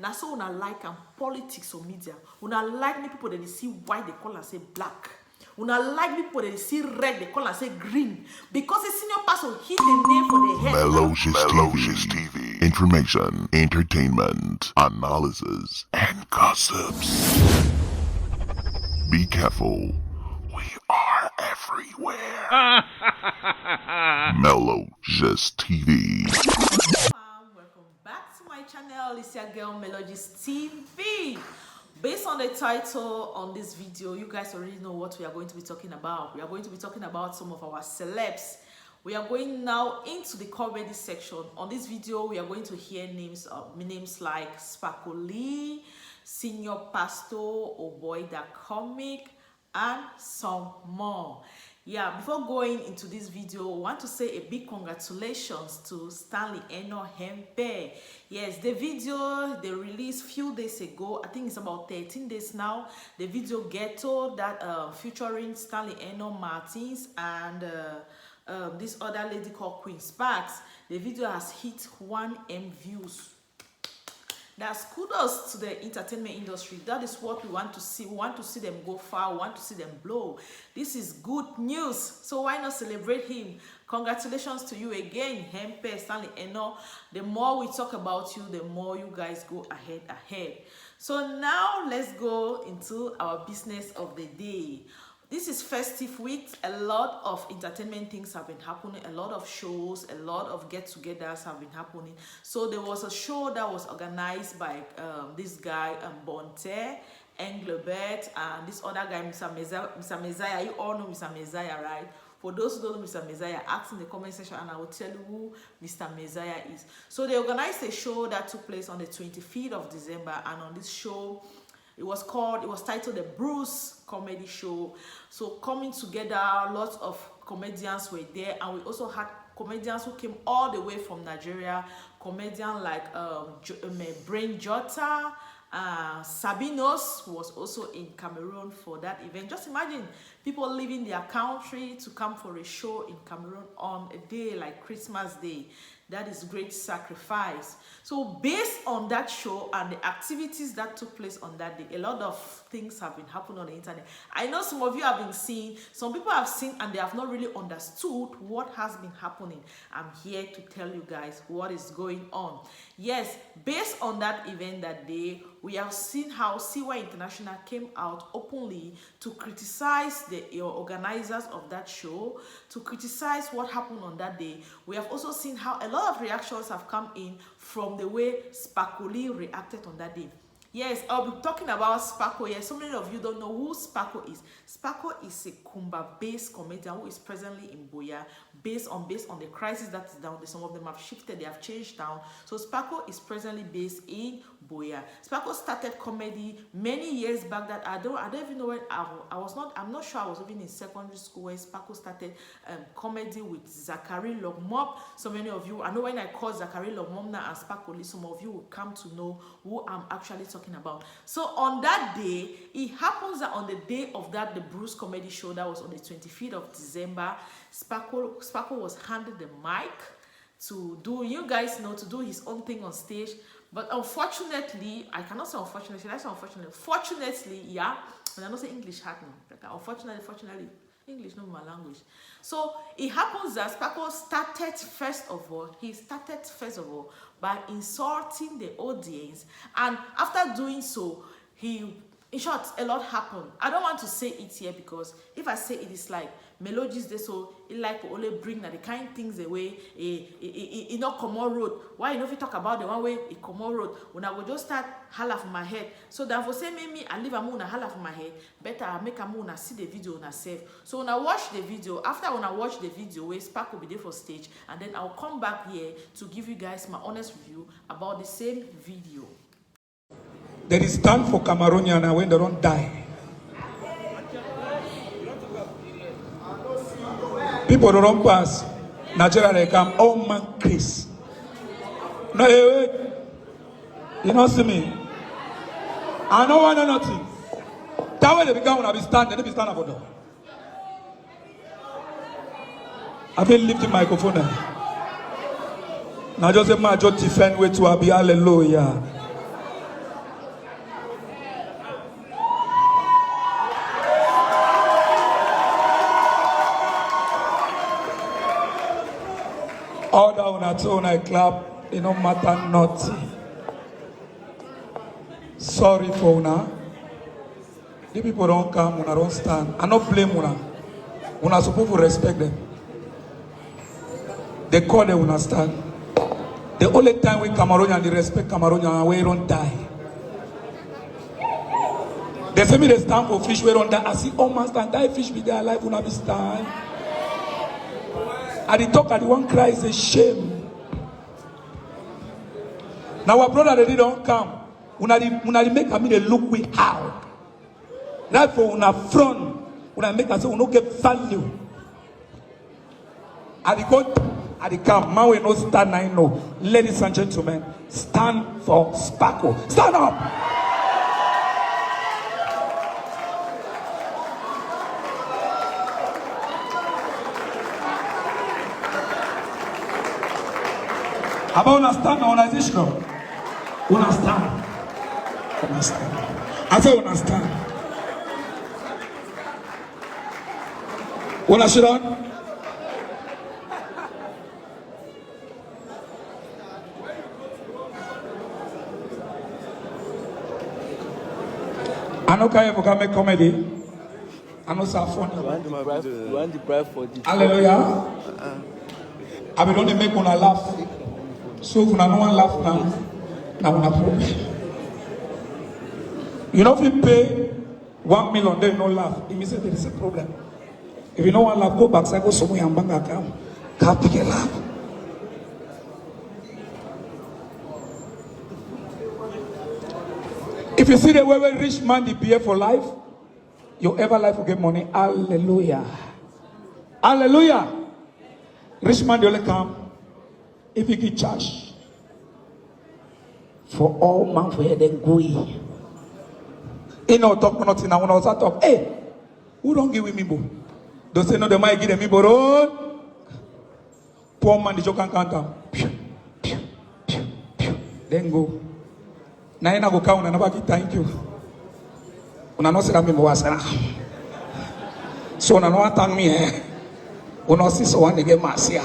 Now so una like and politics or media. Una like me people that they see white, they call and say black. Una like people that they see red, they call and say green. Because the Senor Pastor hit the name for the head. Melo TV. Information, entertainment, analysis, and gossips. Be careful. We are everywhere. Melo TV. Welcome back to my channel. It's your girl Melo TV. Based on the title on this video, you guys already know what we are going to be talking about. We are going to be talking about some of our celebs. We are going now into the comedy section. On this video, we are going to hear names like Spacolee, Senor Pastor, Oboy the comic, and some more. Yeah, before going into this video, I want to say a big congratulations to Stanley Eno Hempe. Yes, the video they released few days ago, I think it's about 13 days now. The video Ghetto that featuring Stanley Eno Martins and this other lady called Queen Sparks. The video has hit 1M views. That's kudos to the entertainment industry. That is what we want to see. We want to see them go far. We want to see them blow. This is good news. So why not celebrate him? Congratulations to you again, Hempe, Stanley Eno. The more we talk about you, the more you guys go ahead. So now let's go into our business of the day. This is festive week. A lot of entertainment things have been happening. A lot of shows, a lot of get-togethers have been happening. So there was a show that was organized by this guy, Bonte, Englebert, and this other guy, Mr. Messiah. You all know Mr. Messiah, right? For those who don't know Mr. Messiah, ask in the comment section and I will tell you who Mr. Messiah is. So they organized a show that took place on the 25th of December, and on this show, it was titled the Bruce Comedy Show. So coming together, lots of comedians were there, and we also had comedians who came all the way from Nigeria. Comedian like Brain Jota, Sabinos was also in Cameroon for that event. Just imagine people leaving their country to come for a show in Cameroon on a day like Christmas Day. That is great sacrifice. So based on that show and the activities that took place on that day, a lot of things have been happening on the internet. I know some of you have been seeing, some people have seen and they have not really understood what has been happening. I'm here to tell you guys what is going on. Yes, based on that event that day, we have seen how CY International came out openly to criticize the organizers of that show, to criticize what happened on that day. We have also seen how a lot of reactions have come in from the way Spacolee reacted on that day. Yes, I'll be talking about Spaco. Yes, so many of you don't know who Spaco is. Spaco is a Kumba-based comedian who is presently in Boya, based on the crisis that is down there. Some of them have shifted, they have changed down. So Spaco is presently based in Boya. Spaco started comedy many years back that I don't even know when I'm not sure I was even in secondary school when Spaco started comedy with Zachary Logmop. So many of you, I know when I call Zachary Logmop now and Spacolee, some of you will come to know who I'm actually talking about. So on that day, it happens that on the day of that, the Bruce Comedy Show that was on the 25th of December, Spaco was handed the mic to do, you guys know, to do his own thing on stage. But unfortunately, I cannot say unfortunately, that's unfortunately. Fortunately, yeah, and I don't say English happening. Like, fortunately, English not my language. So it happens that Spaco started first of all by insulting the audience, and after doing so, in short, a lot happened. I don't want to say it here because if I say it, it's like melodies there, so it like only bring the kind of things away. It not common road. Why you know if you talk about the one way it common road? When I will just start holla for my head. So that for say me I leave a moon holla for my head. Better I make a moon and see the video on herself. So when I watch the video, after when I watch the video, where Spark will be there for stage, and then I'll come back here to give you guys my honest review about the same video. There is time for Cameroonian when they don't die. People don't pass. Nigeria they come, oh man, Chris. No, wait. You don't see me. I know I know nothing. That way they become when I be standing, they be standing for them. I've been lifting microphone now. Just say my just defend way to be hallelujah. that's all I clap. It don't matter nothing. Sorry for una. The people don't come, una don't stand. I not blame una. Una supposed to respect them. They call them una stand. The only time we Cameroonian, they respect Cameroonian, we don't die. They say me they stand for fish, we don't die. I see, oh man, stand, die fish be there alive, una be stand. And the talk at the one cry is a shame. Now our brother they don't come. Una make me they look we how. Right for una front. Una make us say we no get value. At the God, at the camp, man we no stand I know. Ladies and gentlemen, stand for Spacolee. Stand up! About understand organization. Understand. Understand. I say understand. Understand? I know can you make comedy. I know so funny. You want the bribe for the Hallelujah. I be don't make una laugh. So if una no one laugh now una problem. You know if you pay 1 million, then no laugh. It means that there is a problem. If you don't want to laugh, go back, go somewhere and bank account. Can't pick a laugh. If you see the way rich man they behave for life, your ever life will get money. Hallelujah. Hallelujah. Rich man they only come if he get charge. For all man for here then go in. He no talk nothing. I want to talk. Hey, who don't give me bo? Don't say no. They might give them me bo. Poor man the joke can count them. Then go. Now you go count and never give thank you. Una no say that me bo asana. So una no thank me. Una see so one they get masia.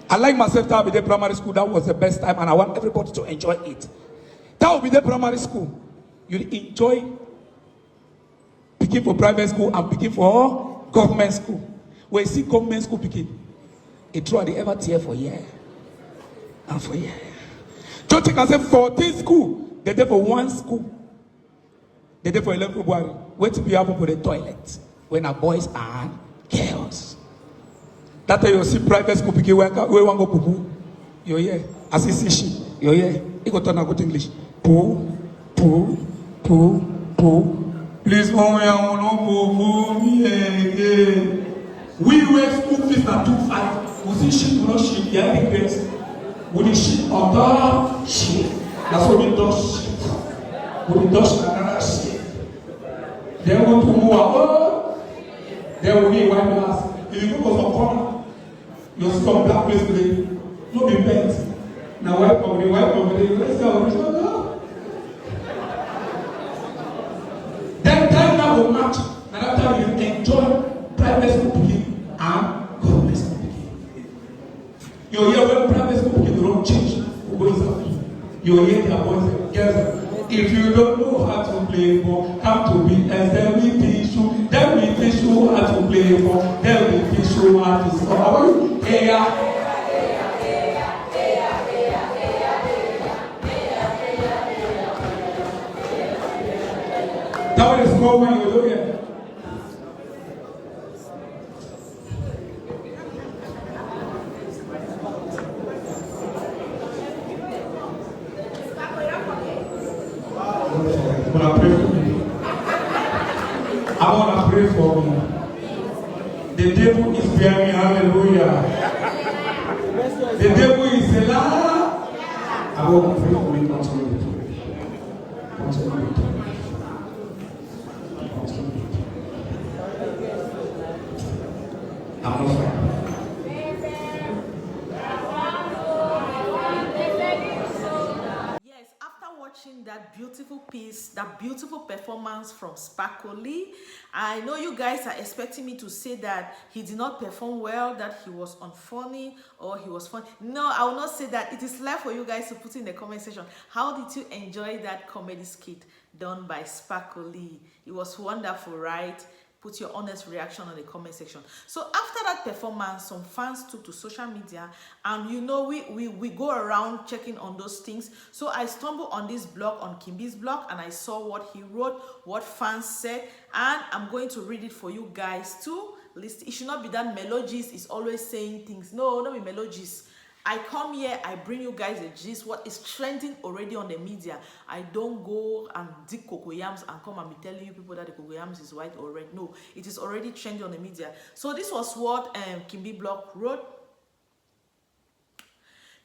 I like myself to be the primary school. That was the best time, and I want everybody to enjoy it. That will be the primary school. You enjoy picking for private school and picking for government school. When you see government school picking, it try the ever tear for year and for year. Just can say 14 school. They're there for one school. They're there for 11 February. Wait to be able for the toilet when our boys and girls. That time you see private school picking where one go poo. You're here. As you see she. You're here. You go turn and go to English. Poo. Please, oh, no poo me again. We wear school fees at 2.5. We see shit, we not shit. Yeah, big best. We the shit on top shit. That's what we do shit. We do another shit. Then we to move up. Then we get white glass. If you go for some corner, you see some black place today. No be bent. Now wipe over the let's go. Then time now will match. And that time you enjoy private school picking and government school picking. You hear when private school picking don't change. You hear their voice. Girls, if you don't know how to play ball, come to me and then we teach you. Then we teach you how to play ball. Then we teach you how to score. Hey, that one is called when you look at. I want to pray for me. The devil is bearing, hallelujah. The devil is a lie. I want to pray for me, not to pray. watching that beautiful piece, that beautiful performance from Spacolee. I know you guys are expecting me to say that he did not perform well, that he was unfunny or he was funny. No, I will not say that. It is left for you guys to put in the comment section. How did you enjoy that comedy skit done by Spacolee? It was wonderful, right? Put your honest reaction on the comment section. So after that performance, some fans took to social media, and you know we go around checking on those things. So I stumbled on this blog, on Kimbi's blog, and I saw what he wrote, what fans said, and I'm going to read it for you guys too. Listen, it should not be that Melo is always saying things. No, not be Melo. I come here, I bring you guys a gist, what is trending already on the media. I don't go and dig cocoyams and come and be telling you people that the cocoyams is white or red. No, it is already trending on the media. So this was what Kimbi Blog wrote.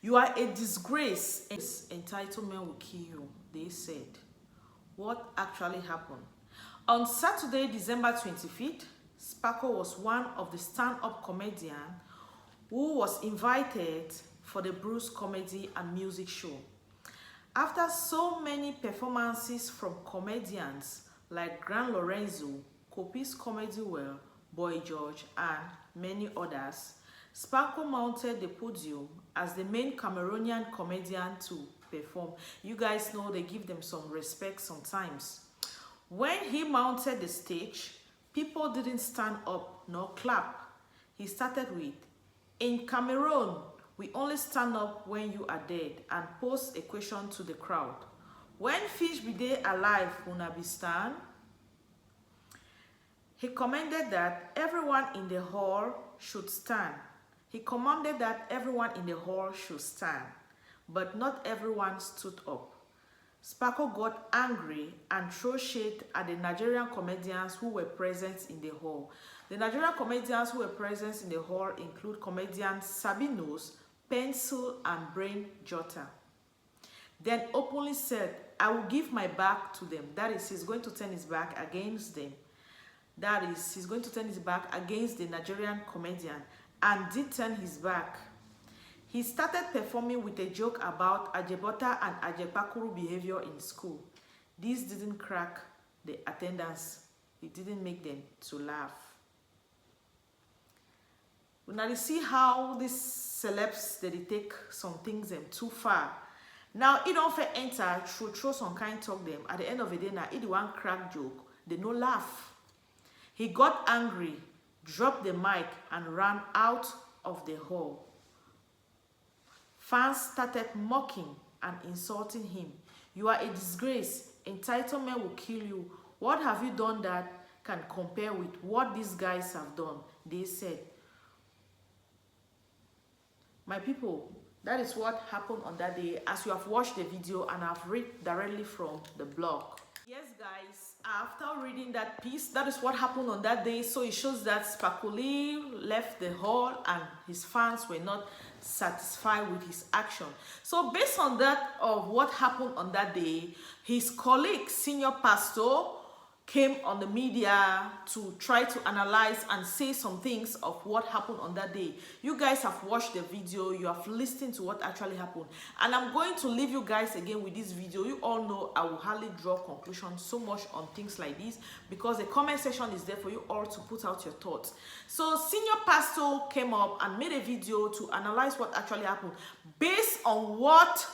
You are a disgrace. Entitlement will kill you, they said. What actually happened? On Saturday, December 25th, Spaco was one of the stand-up comedians who was invited for the Bruce Comedy and Music Show. After so many performances from comedians like Grand Lorenzo, Kopi's Comedy Well, Boy George, and many others, Spaco mounted the podium as the main Cameroonian comedian to perform. You guys know they give them some respect sometimes. When he mounted the stage, people didn't stand up nor clap. He started with, "In Cameroon, we only stand up when you are dead," and pose a question to the crowd. "When fish be they alive, una be stand?" He commanded that everyone in the hall should stand. He commanded that everyone in the hall should stand, but not everyone stood up. Spaco got angry and threw shade at the Nigerian comedians who were present in the hall. The Nigerian comedians who were present in the hall include comedians Sabinos, Pencil, and Brain Jotter. Then openly said, "I will give my back to them." That is, he's going to turn his back against them. That is, he's going to turn his back against the Nigerian comedian, and did turn his back. He started performing with a joke about Ajebota and Ajepakuru behavior in school. This didn't crack the attendance. It didn't make them to laugh. Now you see how these celebs, they take some things too far. Now it don't fair enter throw some kind talk them. At the end of the day, now it one crack joke, they no laugh. He got angry, dropped the mic, and ran out of the hall. Fans started mocking and insulting him. "You are a disgrace. Entitlement will kill you. What have you done that can compare with what these guys have done?" they said. My people, that is what happened on that day, as you have watched the video and I've read directly from the blog. Yes guys, after reading that piece, that is what happened on that day. So it shows that Spacolee left the hall and his fans were not satisfied with his action. So based on that of what happened on that day, his colleague Senor Pastor came on the media to try to analyze and say some things of what happened on that day. You guys have watched the video, you have listened to what actually happened, and I'm going to leave you guys again with this video. You all know I will hardly draw conclusions so much on things like this, because the comment section is there for you all to put out your thoughts. So Senor Pastor came up and made a video to analyze what actually happened based on what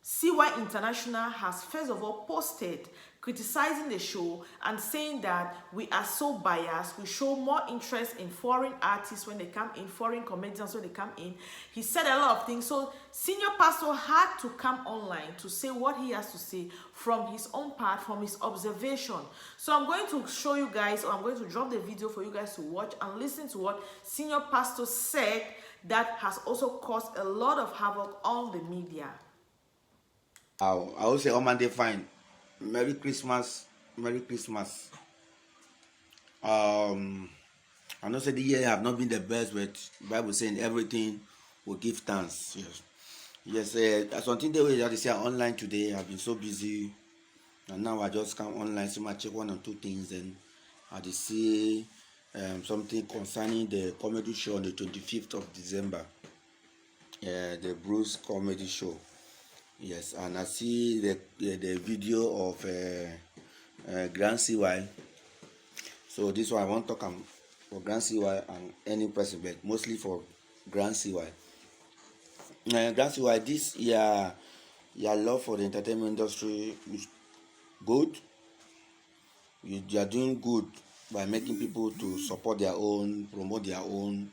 CY International has first of all posted, criticizing the show and saying that we are so biased. We show more interest in foreign artists when they come in, foreign comedians when they come in. He said a lot of things. So Senor Pastor had to come online to say what he has to say from his own part, from his observation. So I'm going to show you guys, or I'm going to drop the video for you guys to watch and listen to what Senor Pastor said that has also caused a lot of havoc on the media. I will say, Monday fine. Merry Christmas. Merry Christmas. I know say the year have not been the best, but Bible saying everything will give thanks. Yes. Yes, something the way that they say online today, I've been so busy. And now I just come online, so I check one or two things, and I see something concerning the comedy show on the 25th of December. The Bruce Comedy Show. Yes, and I see the video of Grand CY. So this one I want to talk for Grand CY and any person, but mostly for Grand CY. Grand CY, this your love for the entertainment industry is good. You are doing good by making people to support their own, promote their own.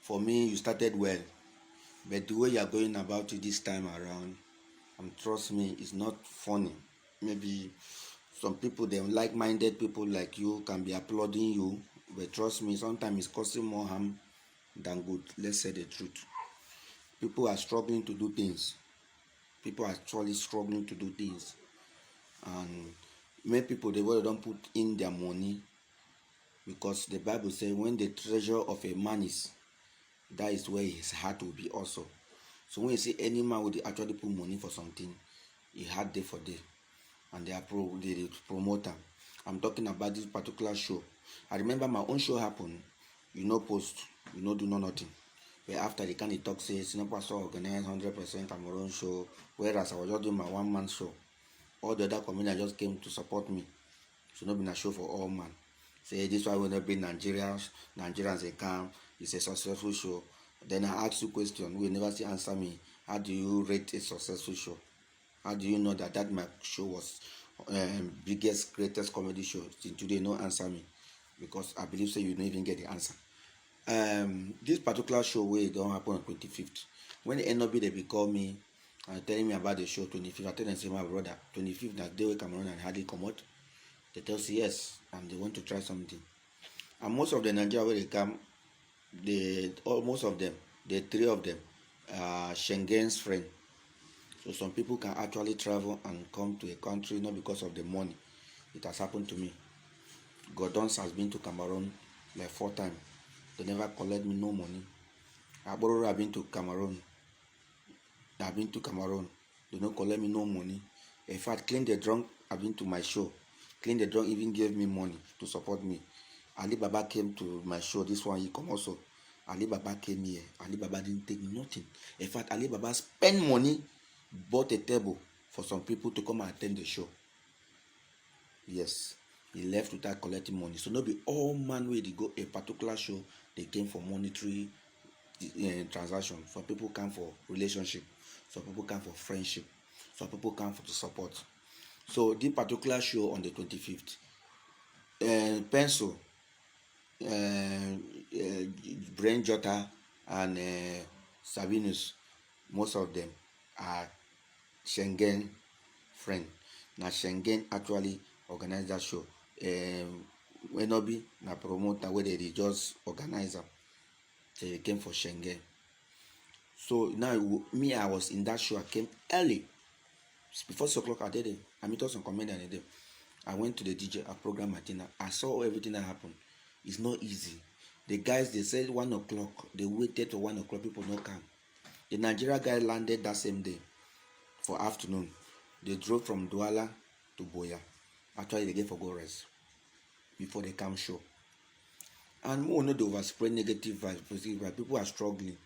For me, you started well, but the way you are going about it this time around, trust me, it's not funny. Maybe some people, them like-minded people like you, can be applauding you, but trust me, sometimes it's causing more harm than good. Let's say the truth. People are struggling to do things. People are actually struggling to do things, and many people, they don't put in their money, because the Bible says when the treasure of a man is, that is where his heart will be also. So when you see any man would actually put money for something, he had there for day, and they promote them. I'm talking about this particular show. I remember my own show happened, post, do nothing. But after the kind of talk says Senor Pastor organized 100% Cameroon show, whereas I was just doing my one-man show. All the other comedians just came to support me. So not been a show for all man. Say this why we not bring Nigerians they come. It's a successful show. Then I ask you question, you never see answer me. How do you rate a successful show? How do you know that my show was biggest, greatest comedy show? Till today, no answer me, because I believe you don't even get the answer. This particular show where it don't happen on 25th. When the NOB they be call me and telling me about the show 25th, I tell them say my brother 25th that day we Cameroon and hardly come out. They tell us yes, and they want to try something. And most of the Nigeria where they come, most of them, the three of them, are Schengen's friend. So some people can actually travel and come to a country not because of the money. It has happened to me. Gordons has been to Cameroon like 4 times. They never collect me no money. Abororo have been to Cameroon. They don't collect me no money. In fact, Clean the Drunk have been to my show. Clean the Drunk even gave me money to support me. Ali Baba came to my show. This one he come also. Ali Baba came here. Ali Baba didn't take nothing. In fact, Ali Baba spent money, bought a table for some people to come and attend the show. Yes, he left without collecting money. So not be all man where they go a particular show, they came for monetary transaction. Some people come for relationship. Some people come for friendship. Some people come for the support. So this particular show on the 25th, Pencil, Brain Jota, and Sabinus, most of them are Schengen friend. Now Schengen actually organized that show. Wenobi na promoter where they just organize them. So they came for Schengen. So now me, I was in that show. I came early. Before 6 o'clock I did it. I met some comedian in there. I went to the DJ, I programmed my dinner. I saw everything that happened. It's not easy. The guys, they said 1 o'clock. They waited till 1 o'clock. People don't come. The Nigeria guy landed that same day for afternoon. They drove from Douala to Boya. Actually, they gave for go rest before they come show. And more not overspread negative vibes, positive vibes. People are struggling.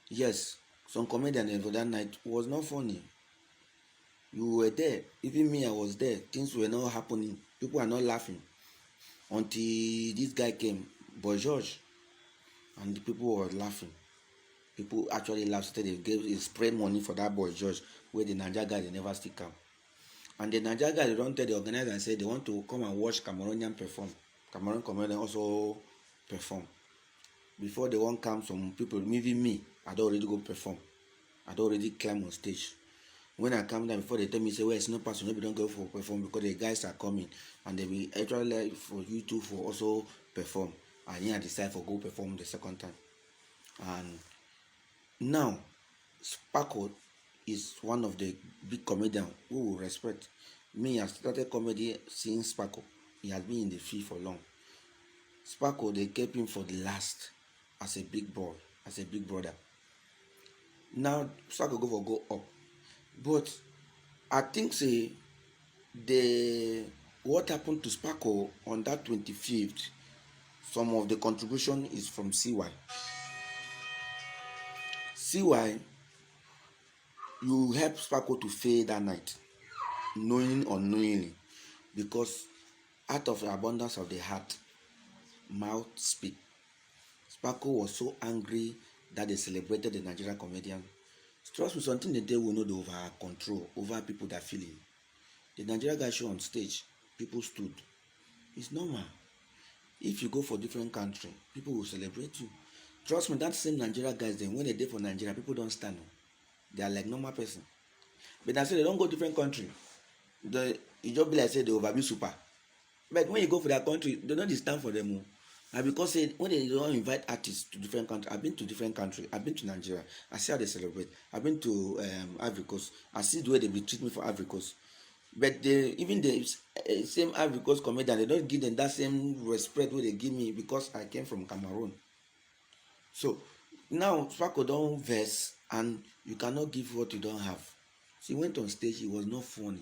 Yes, some comedian for that night was not funny. You were there. Even me, I was there. Things were not happening. People are not laughing. Until this guy came, Boy George, and the people were laughing. People actually laughed. They spread money for that Boy George, where the Nigeria guy, they never stick up. And the Nigeria guy, they don't tell the organizer and say they want to come and watch Cameroonian perform. Cameroon comedian also perform. Before they won't come, some people, maybe me, I don't already go perform. I don't already climb on stage. When I come down, before they tell me, say, well, it's no person, maybe don't go for perform because the guys are coming and they will actually like for you two for also perform. And then I decide for go perform the second time. And now, Spacolee is one of the big comedians who will respect. Me, I started comedy since Spacolee. He has been in the field for long. Spacolee, they kept him for the last as a big boy, as a big brother. Now, Spacolee go up. But I think say what happened to Spacolee on that 25th, some of the contribution is from CY. CY you help Spaco to fail that night, knowing or unknowingly, because out of the abundance of the heart, mouth speak. Spaco was so angry that they celebrated the Nigerian comedian. Trust me, something the day will know the over control over people that feel it. The Nigerian guy show on stage, people stood. It's normal. If you go for different country, people will celebrate you. Trust me, that same Nigeria guys, then when they dey for Nigeria, people don't stand. They are like normal person. But I say they don't go different country. It just be like say they overview super. But when you go for that country, they don't stand for them. And because when they don't invite artists to different countries, I've been to different countries. I've been to Nigeria. I see how they celebrate. I've been to Ivory Coast. I see the way they be treat me for Ivory Coast. But even the same Ivory Coast comedian, they don't give them that same respect where they give me because I came from Cameroon. So now Spaco don't verse and you cannot give what you don't have. So he went on stage, he was not funny.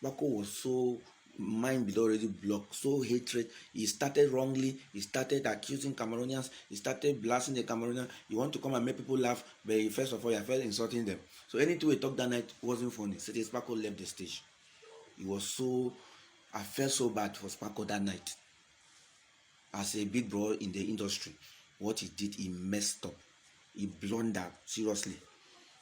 Spaco was so mind below already blocked, so hatred. He started wrongly, he started accusing Cameroonians, he started blasting the Cameroonians. You want to come and make people laugh, but first of all, you felt insulting them. So anything we talked that night wasn't funny. So Spaco left the stage. It was so, I felt so bad for Spaco that night. As a big bro in the industry, what he did, he messed up. He blundered, seriously.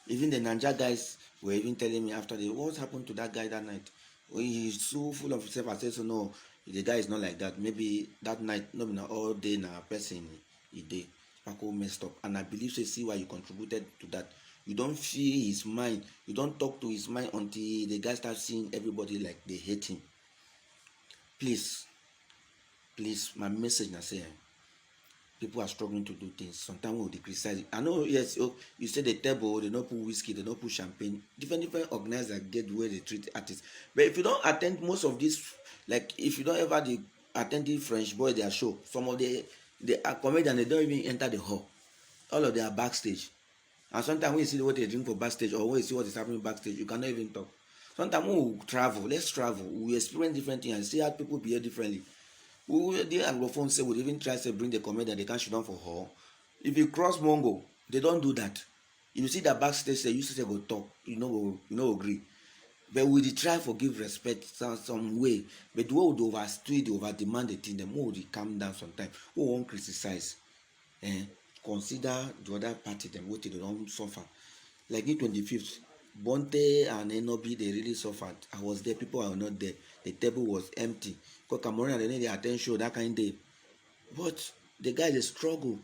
Even the Ninja guys were even telling me after what happened to that guy that night. He's so full of himself. I said, so no, the guy is not like that. Maybe that night, no, all day now, person he did. Spaco messed up. And I believe so see why you contributed to that. You don't feel his mind. You don't talk to his mind until the guy starts seeing everybody like they hate him. Please, my message now say, people are struggling to do things. Sometimes we'll criticize it. I know, yes, you say the table, they don't put whiskey, they don't put champagne. Different organizers get the way they treat artists. But if you don't attend most of this, like if you don't ever attend the French boy their show, some of the comedians, they don't even enter the hall. All of them are backstage. And sometimes when you see what they drink for backstage or when you see what is happening backstage, you cannot even talk. Sometimes when we travel, let's travel. We experience different things and see how people behave differently. The Anglophone say would even try to bring the comedian, they can't shoot down for her. If you cross Mongo, they don't do that. If you see that backstage, they used to say go talk, you know agree. But we try for give respect some way. But the way we overstay, they over demand the thing, them will calm down sometimes. We won't criticize. Consider the other party, them what they don't suffer. Like the 25th, Bonte and Enobi, they really suffered. I was there, people were not there. The table was empty. Because Cameroon, they need the attention that kind of day. But the guys, they struggle.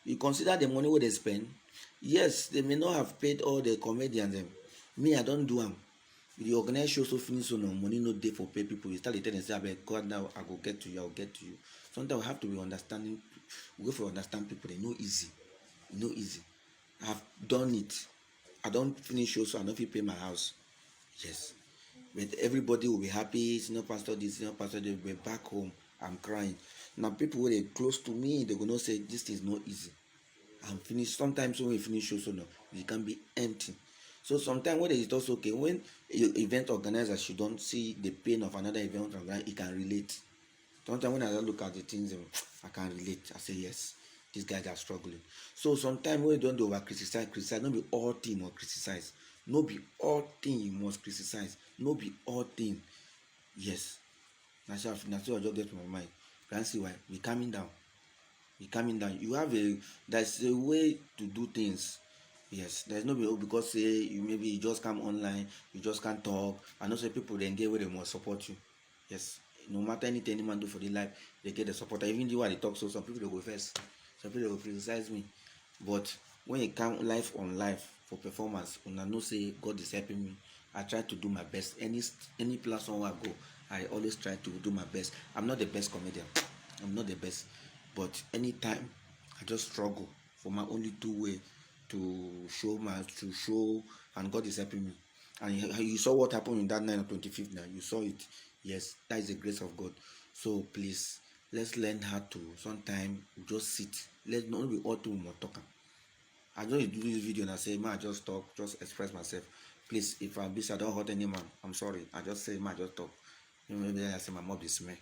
You consider the money what they spend. Yes, they may not have paid all the comedians. Me, I don't do them. The organized show so finish so no money no day for pay people. You start to say, God, now I go get to you, I'll get to you. Sometimes we have to be understanding. We go for understand people. They know easy. No easy. I've done it. I don't finish shows, so I don't pay my house. Yes. But everybody will be happy. Senor Pastor this, Senor Pastor they'll be back home. I'm crying. Now people who are close to me, they're gonna say this is not easy. I'm finished. Sometimes when we finish shows, so no, it can be empty. So sometimes when it's also okay, when event organizers you don't see the pain of another event organizer, it can relate. Sometimes when I look at the things, I can relate. I say yes, these guys are struggling. So sometimes when you don't over criticize, not be all thing or criticize. No be all thing you must criticize. No be all thing. Yes. That's what I just get to my mind. Can see why we coming down. We coming down. You have there's a way to do things. Yes, there's no because say you just come online, you just can't talk. And also people then get where they must support you. Yes. No matter anything any man do for their life, they get the support. Even the way they talk, so some people they go first. Some people they will criticize me. But when it comes life on life for performance, when I know say God is helping me, I try to do my best. Any platform I go, I always try to do my best. I'm not the best comedian. I'm not the best. But anytime I just struggle for my only two way to show and God is helping me. And you saw what happened in that night on 25th now. You saw it. Yes, that is the grace of God. So please, let's learn how to sometimes just sit. Let's not be all too much talking. I just do this video and I say, man, I just talk, just express myself. Please, if I'm busy, I don't hurt any man. I'm sorry. I just say, man, I just talk. Maybe I say my mom is me.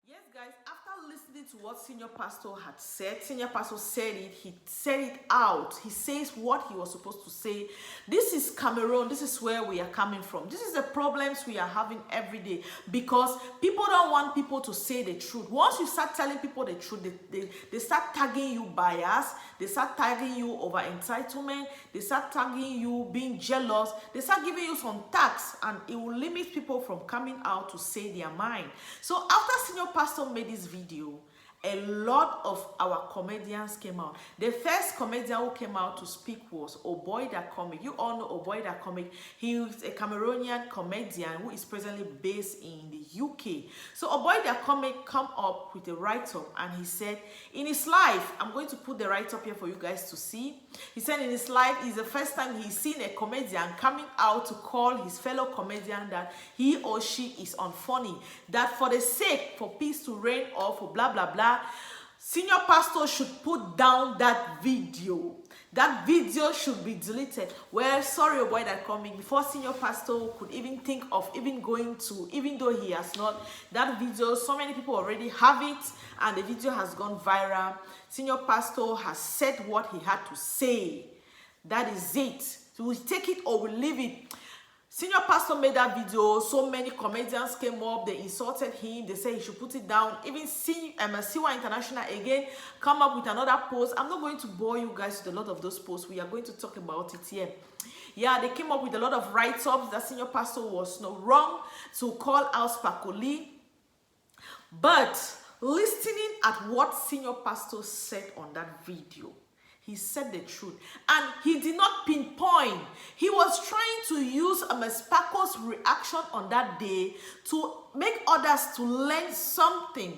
Yes, guys, after listening to what Senior Pastor had said. Senior Pastor said it. He said it out. He says what he was supposed to say. This is Cameroon. This is where we are coming from. This is the problems we are having every day because people don't want people to say the truth. Once you start telling people the truth, they start tagging you bias. They start tagging you over entitlement. They start tagging you being jealous. They start giving you some tax, and it will limit people from coming out to say their mind. So after Senior Pastor made this video, a lot of our comedians came out. The first comedian who came out to speak was Oboy the comic. You all know Oboy the comic. He is a Cameroonian comedian who is presently based in the UK. So Oboy the comic come up with a write-up, and he said in his life, I'm going to put the write-up here for you guys to see. He said in his life, it's the first time he's seen a comedian coming out to call his fellow comedian that he or she is unfunny. That for the sake, for peace to reign, or for blah blah blah, Senior Pastor should put down that video. That video should be deleted. Well, sorry, Oboy that coming. Before Senior Pastor could even think of even going to, even though he has not, that video, so many people already have it, and the video has gone viral. Senior Pastor has said what he had to say. That is it. So we'll take it or we'll leave it. Senior Pastor made that video. So many comedians came up. They insulted him. They said he should put it down. Even Siwa International again come up with another post. I'm not going to bore you guys with a lot of those posts. We are going to talk about it here. Yeah, they came up with a lot of write-ups that Senior Pastor was not wrong to call out Spacolee. But listening at what Senior Pastor said on that video, he said the truth, and he did not pinpoint. He was trying to use Spacolee's reaction on that day to make others to learn something.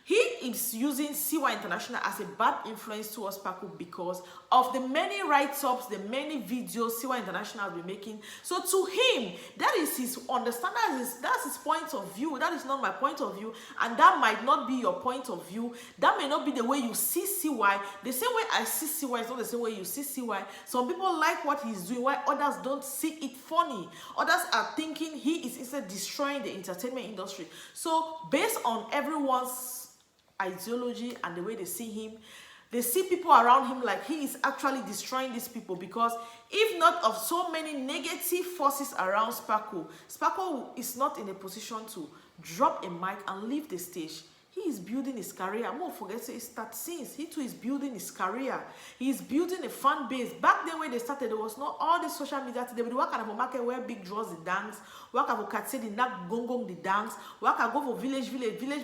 He is using Siwa International as a bad influence towards Spacolee because of the many write-ups, the many videos Siwa International has been making. So to him, that is his understanding, that's his point of view. That is not my point of view, and that might not be your point of view. That may not be the way you see CY. The same way I see CY is not the same way you see CY. Some people like what he's doing, while others don't see it funny. Others are thinking he is instead destroying the entertainment industry. So based on everyone's ideology and the way they see him, they see people around him like he is actually destroying these people, because if not of so many negative forces around Spacolee is not in a position to drop a mic and leave the stage. He is building his career. I'm not forget to start since he too is building his career. He is building a fan base. Back then when they started, there was not all this social media. They would work at a market where big draws the dance, work at Katse the nak gongong the dance, work at go for village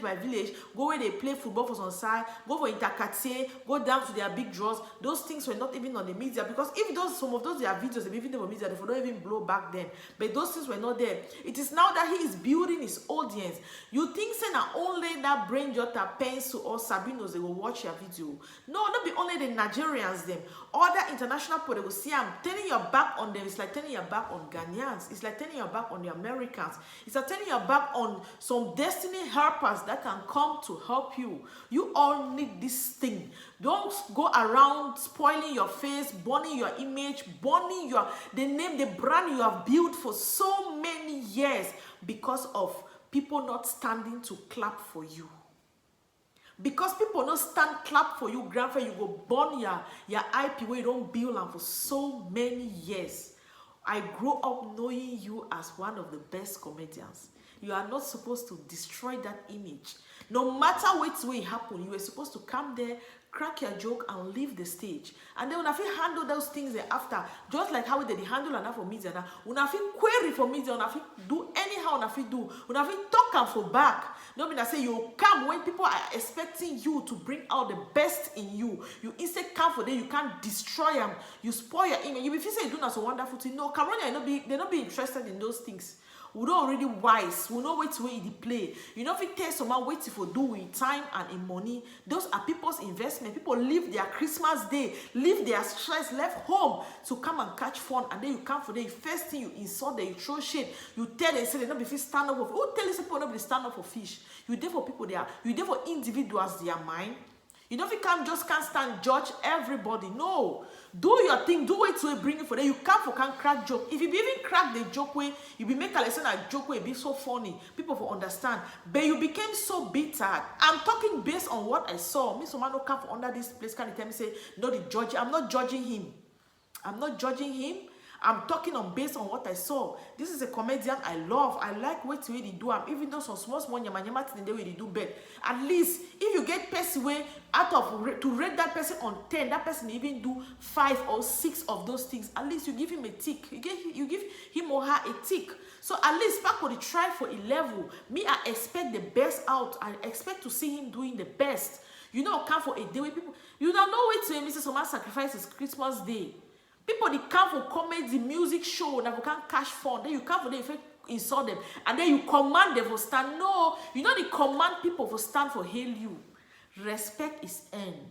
by village, go where they play football for some side, go for interkatse, go down to their big draws. Those things were not even on the media, because if some of those their videos they even on media, they would not even blow back then. But those things were not there. It is now that he is building his audience. You think say na only that brain Jota, Pencil, or Sabinos, they will watch your video. No, not be only the Nigerians, them. Other international people, they will see I'm turning your back on them. It's like turning your back on Ghanaians. It's like turning your back on the Americans. It's like turning your back on some destiny helpers that can come to help you. You all need this thing. Don't go around spoiling your face, burning your image, burning the name, the brand you have built for so many years, because of people not standing to clap for you. Because people don't stand clap for you, grandfather, you go burn your IP where you don't build them for so many years. I grew up knowing you as one of the best comedians. You are not supposed to destroy that image. No matter which way it happened, you were supposed to come there, crack your joke, and leave the stage. And then when I feel handle those things after, just like how they handle enough for media now, when I feel query for media, when I feel do anyhow, when I feel do, when I feel talk and for back. Don't mean I say you come when people are expecting you to bring out the best in you. You instead come for them, you can't destroy them, you spoil your image. You feel say you're doing so wonderful thing. No, Cameroon, they're not be interested in those things. We don't already wise. We know which way they play. You know, if it takes someone waiting for do with time and in money, those are people's investment. People leave their Christmas day, leave their stress, left home to come and catch fun, and then you come for them. First thing you insult them, you throw shit, you tell them, say they not be stand up for. Who tell you people not be stand up for fish? You there for people there. You there for individuals, their mind. You know, if you can't stand judge everybody. No. Do your thing. Do it to bring it for them. You can't crack joke. If you even crack the joke way, you be make a lesson a joke way be so funny. People will understand. But you became so bitter. I'm talking based on what I saw. Me someone no come for under this place can tell me say no the judge. I'm not judging him. I'm not judging him. I'm talking on based on what I saw. This is a comedian I love. I like what way they do. Even though some small nyama thing the way they do bad. At least if you get person way out of to rate that person on 10, that person even do 5 or 6 of those things. At least you give him a tick. You give him or her a tick. So at least Spacolee try for a level. Me, I expect the best out. I expect to see him doing the best. You know, come for a day where people you don't know wait till Mr. Someone sacrifices Christmas Day. People they come for comedy, music show, that we can't cash fund. Then you come for them, if you insult them, and then you command them for stand. No, you know they command people for stand for hail you. Respect is earned.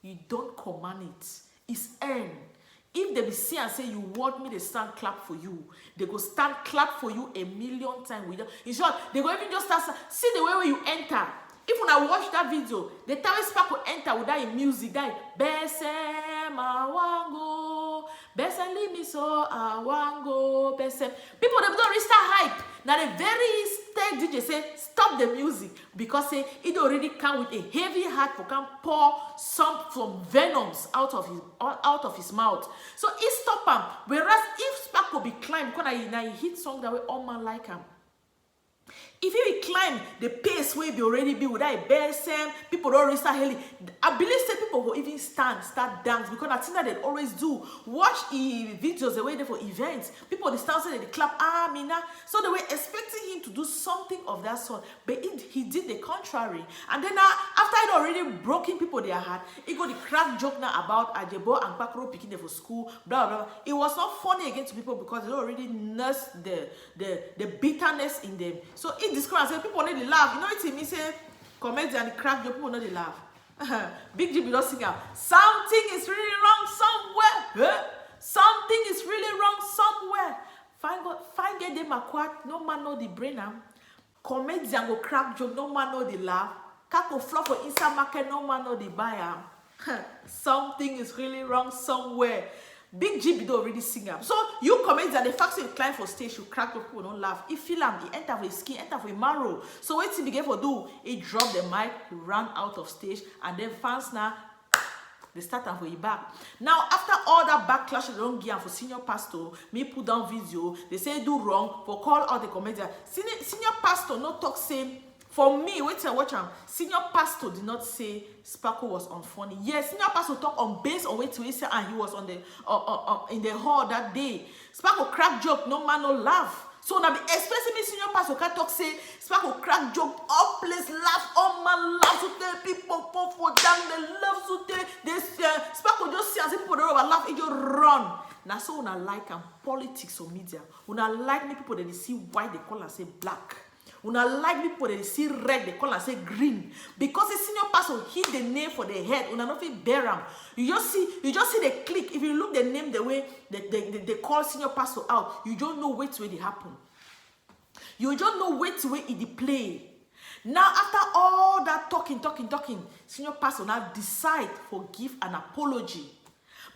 You don't command it. It's earned. If they be see and say you want me, they stand clap for you. They go stand clap for you a million times without. In short, they go even just start see the way where you enter. If when I watch that video, the time Spacolee enter with that music, that Besem Awango, Besem Limiso Awango, Besem. People they don't start hype. Now the very stage DJ say stop the music because say it already come with a heavy heart for can pour some venoms out of his mouth. So he stop him. Whereas if Spacolee be climb, because I hit song that way all man like him. If you climb the pace where you already be with that best people don't really start hailing. I believe that people will even start dance because I think that they always do. Watch videos the way they for events. People they stand and they clap Mina. So they were expecting him to do something of that sort, but he did the contrary. And then after it already broken people their heart, he got the crack joke now about Ajebo and Pakro picking them for school. Blah blah. It was not funny against people because they already nursed the bitterness in them. So this crowd say people need to laugh. You know what it means? Say comedy and crack joke, people know they laugh. Big G be not sing out. Something is really wrong somewhere. Something is really wrong somewhere. Find get them acquired. No man know the brain am. Comedy and go crack joke. No man know the laugh. Kako flop for inside market. No man know the buy am. Something is really wrong somewhere. Big G don't already sing up. So you comment that the fact that you climb for stage, you crack up, people don't laugh. He feel him, he enter for his skin, enter for his marrow. So what he began for do, he drop the mic, he ran out of stage, and then fans now they start for his back. Now after all that backlash they don't give for Senor Pastor, me put down video, they say do wrong for call out the comedian. Senor Pastor no talk same. For me, wait till I watch him. Senor Pastor did not say Spacolee was unfunny. Yes, Senor Pastor talk on base on wait till he said and he was on the in the hall that day. Spacolee crack joke, no man no laugh. So now be expressing me Senor Pastor can talk say Spacolee crack joke, all place laugh, all man laugh so there people pop for down they love so there. Spacolee just see and say people don't laugh, it just run. Now so when I like politics or media, when I like me people that they see white they call and say black. When I like people they see red, they call and say green. Because the Senor Pastor hit the name for the head. When I don't feel bear them. You just see the click. If you look the name the way they call Senor Pastor out, you don't know where it happen. You don't know where it play. Now after all that talking, Senor Pastor now decide for give an apology.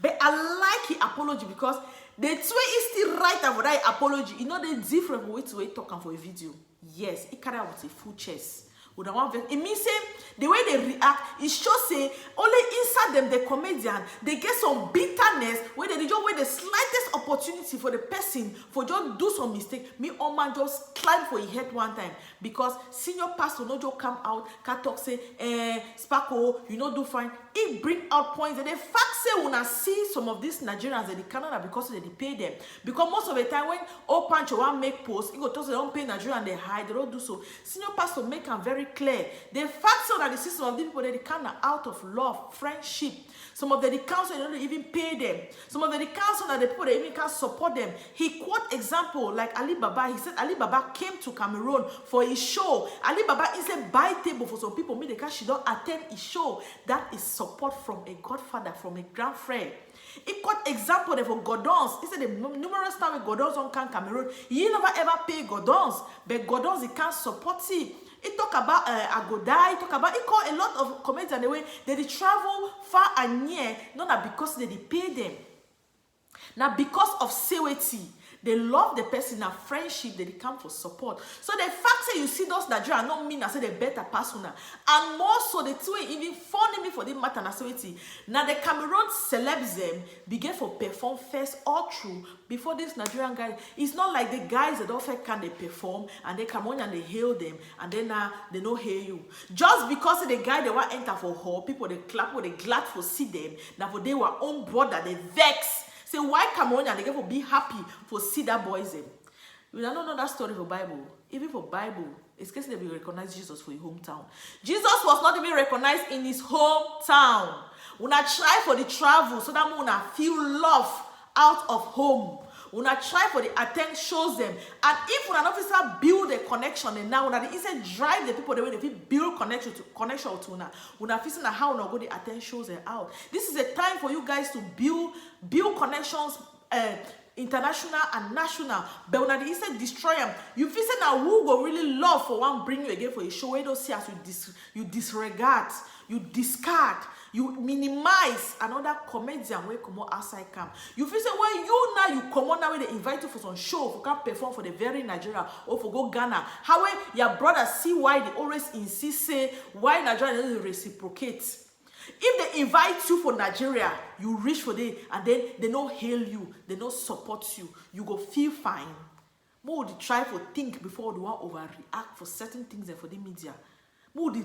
But I like his apology because the way he still write about that apology, you know the different way to talk for a video. Yes, it carry out with a full chest. It means say the way they react, it shows say only inside them the comedian they get some bitterness where they just wait the slightest opportunity for the person for just do some mistake. Me or man just climb for his head one time because Senor Pastor no just come out can talk say Spacolee you know do fine. It bring out points and the fact say when I see some of these Nigerians that they cannot because they pay them because most of the time when old Pancho want make posts, it go talk say they don't pay Nigerian they hide they don't do so. Senor Pastor make them very clear. The fact so that the system of these people they kind of out of love, friendship. Some of the council they don't even pay them. Some of the council that the people they even can't support them. He quote example like Ali Baba. He said Ali Baba came to Cameroon for his show. Ali Baba is a buy table for some people. Me the cash she don't attend his show. That is support from a godfather, from a grandfriend. He got example there for Gordons. He said the numerous times Gordons on Cameroon, he never ever pay Gordons, but Gordons he can't support it. He talk about Agoda, he talk about, he call a lot of comedians the way they travel far and near, not that because they pay them. Now because of sewity, they love the person, now friendship, they come for support. So the fact that you see those Nigerians not mean I say they better person. And more so the two even funny me for the matter na sewity. Now the Cameroon celebs them begin for perform first all through before this Nigerian guy. It's not like the guys that often can they perform and they come on and they hail them and then they no hail you. Just because the guy they want enter for hall, people they clap or they glad for see them. Now for they were own brother, they vex. Say why Cameroon and they get for be happy for see that boys them. You don't know that story for Bible. Even for Bible, it's case they will recognize Jesus for your hometown. Jesus was not even recognized in his hometown. When I try for the travel, so that when I feel love out of home. When I try for the attend shows them. And if when an officer build a connection and now when I instead drive the people the way they build connection to now. When I feel how now go the attend shows them out. This is a time for you guys to build connections international and national. But when I instead destroy them, you feel now who go really love for one bring you again for a show where don't see as you disregard, you discard. You minimize another comedian where come outside camp. You feel say when you now you come on now when they invite you for some show for can perform for the very Nigeria or for go Ghana. How your brother see why they always insist say why Nigeria doesn't reciprocate. If they invite you for Nigeria, you reach for them and then they don't hail you, they don't support you, you go feel fine. More would try for think before they want overreact for certain things and for the media. More the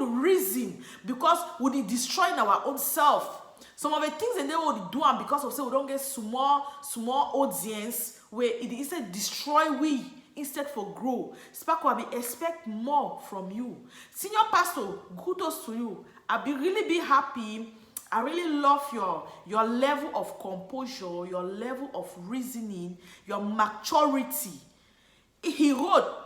reason because we destroying our own self. Some of the things and they will do and because of say we don't get small audience where it instead destroy we instead for grow. Spacolee, we expect more from you. Senor Pastor, kudos to you. I really be happy. I really love your level of composure, your level of reasoning, your maturity. He wrote.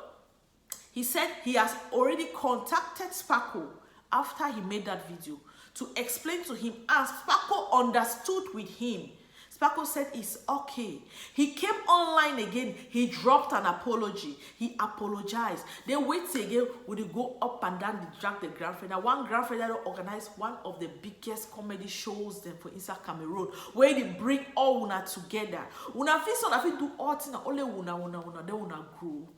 He said he has already contacted Spacolee after he made that video to explain to him, and Spacolee understood with him. Spacolee said it's okay. He came online again. He dropped an apology. He apologized. Then wait again when they go up and down the drag the grandfather. One grandfather organized one of the biggest comedy shows then for inside Cameroon, where they bring all una together. Una feel so that do all things only una then una grow.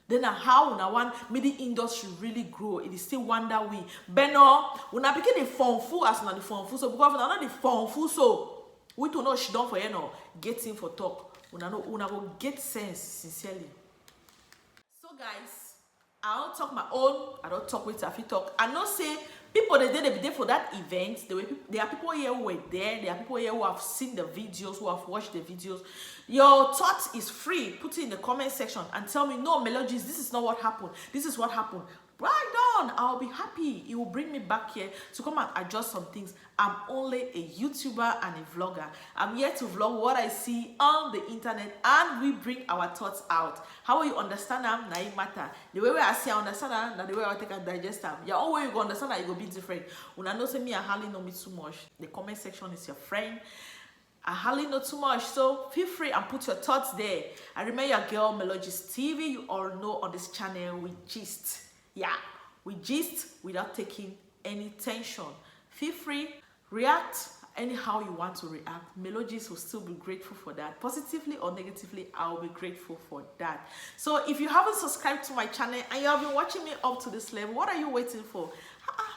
Then how una want media industry really grow? It is still wonder we. But no, una became the fun fool as not the fun fool. So because una not the fun fool, so we to know she don't for you know get in for talk. Una will get sense sincerely. So guys, I don't talk my own. I don't talk with Taffy talk. I know say people they be there for that event. There are people here who were there. There are people here who have seen the videos, who have watched the videos. Your thought is free. Put it in the comment section and tell me, no, Melodies, this is not what happened. This is what happened. Right on. I'll be happy. It will bring me back here to come and adjust some things. I'm only a YouTuber and a vlogger. I'm here to vlog what I see on the internet and we bring our thoughts out. How will you understand them? Now it matter. The way I see I understand them, now the way I take and digest them. Your own way you go understand that it will be different. When I know say me I hardly know me too much. The comment section is your friend. I hardly know too much, so feel free and put your thoughts there. I remember your girl Melogist TV. You all know on this channel we gist. Yeah, we gist without taking any tension. Feel free, react anyhow you want to react. Melogist will still be grateful for that. Positively or negatively, I will be grateful for that. So if you haven't subscribed to my channel and you have been watching me up to this level, what are you waiting for?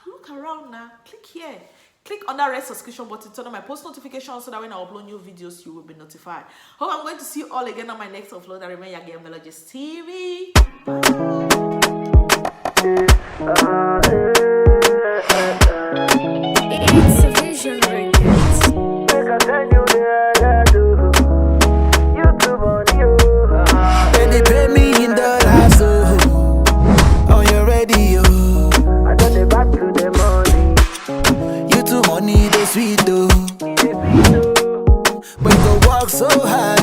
Look around now. Click here. Click on that red subscription button, turn on my post notifications so that when I upload new videos, you will be notified. Hope I'm going to see you all again on my next upload. I remember your girl Melogist TV. It's a vision records. When they pay me in dollars, on your radio, I got the back to the money. You too money, they sweet though, but you go walk so high.